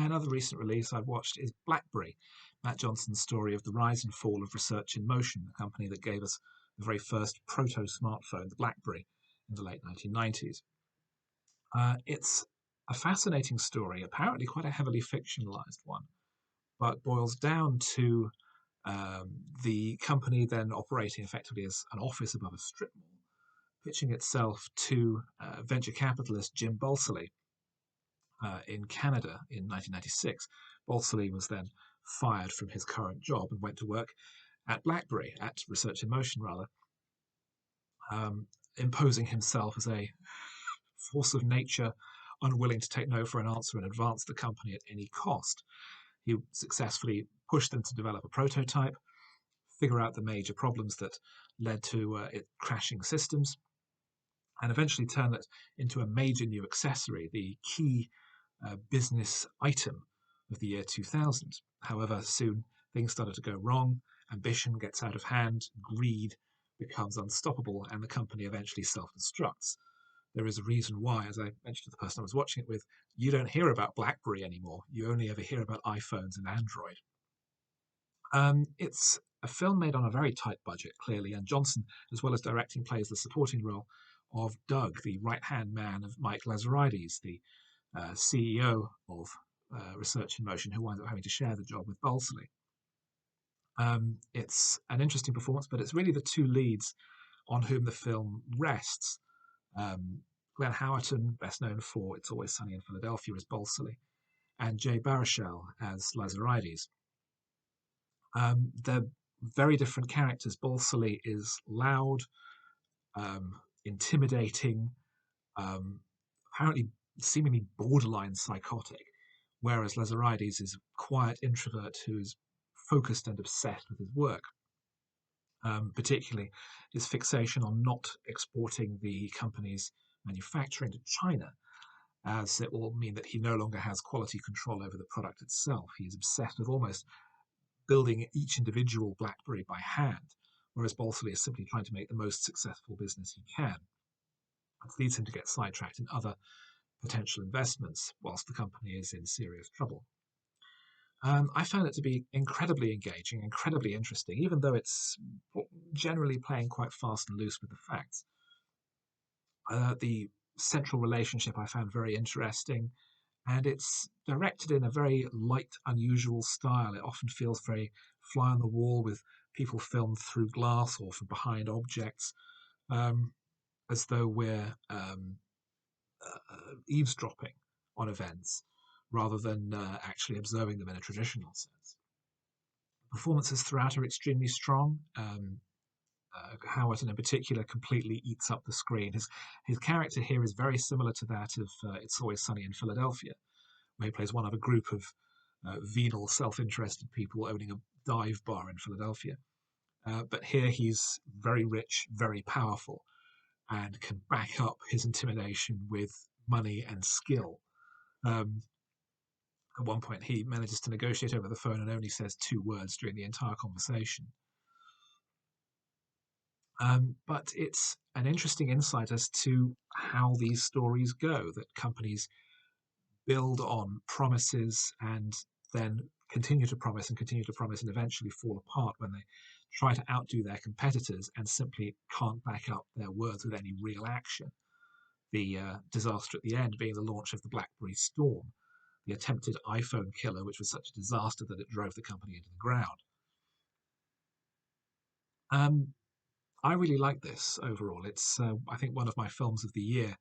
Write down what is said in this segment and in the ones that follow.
Another recent release I've watched is BlackBerry, Matt Johnson's story of the rise and fall of Research in Motion, a company that gave us the very first proto-smartphone, the BlackBerry, in the late 1990s. It's a fascinating story, apparently quite a heavily fictionalized one, but boils down to the company then operating effectively as an office above a strip mall, pitching itself to venture capitalist Jim Balsillie in Canada in 1996. Balsillie was then fired from his current job and went to work at BlackBerry, at Research in Motion rather, imposing himself as a force of nature, unwilling to take no for an answer and advance the company at any cost. He successfully pushed them to develop a prototype, figure out the major problems that led to it crashing systems, and eventually turn it into a major new accessory, the key business item of the year 2000. However, soon things started to go wrong, ambition gets out of hand, greed becomes unstoppable, and the company eventually self-destructs. There is a reason why, as I mentioned to the person I was watching it with, you don't hear about BlackBerry anymore. You only ever hear about iPhones and Android. It's a film made on a very tight budget, clearly, and Johnson, as well as directing, plays the supporting role of Doug, the right-hand man of Mike Lazaridis, the CEO of Research in Motion, who winds up having to share the job with Balsillie. It's an interesting performance, but it's really the two leads on whom the film rests. Glenn Howerton, best known for It's Always Sunny in Philadelphia as Balsillie, and Jay Baruchel as Lazaridis. They're very different characters. Balsillie is loud, intimidating, apparently seemingly borderline psychotic, whereas Lazaridis is a quiet introvert who is focused and obsessed with his work. Particularly his fixation on not exporting the company's manufacturing to China, as it will mean that he no longer has quality control over the product itself. He is obsessed with almost building each individual BlackBerry by hand, whereas Balsillie is simply trying to make the most successful business he can. It leads him to get sidetracked in other potential investments whilst the company is in serious trouble. I found it to be incredibly engaging, incredibly interesting, even though it's generally playing quite fast and loose with the facts. The central relationship I found very interesting, and it's directed in a very light, unusual style. It often feels very fly on the wall, with people filmed through glass or from behind objects, as though we're eavesdropping on events rather than actually observing them in a traditional sense. Performances throughout are extremely strong. Howerton in particular completely eats up the screen. His character here is very similar to that of It's Always Sunny in Philadelphia, where he plays one of a group of venal, self-interested people owning a dive bar in Philadelphia. But here he's very rich, very powerful, and can back up his intimidation with money and skill. At one point, he manages to negotiate over the phone and only says 2 words during the entire conversation. But it's an interesting insight as to how these stories go, that companies build on promises and then continue to promise and continue to promise and eventually fall apart when they try to outdo their competitors and simply can't back up their words with any real action. The disaster at the end being the launch of the BlackBerry Storm, the attempted iPhone killer, which was such a disaster that it drove the company into the ground. I really like this overall. It's, I think, one of my films of the year,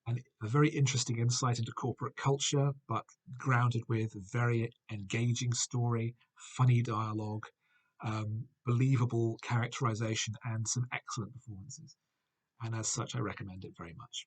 and a very interesting insight into corporate culture, but grounded with a very engaging story, funny dialogue, believable characterization, and some excellent performances. And as such, I recommend it very much.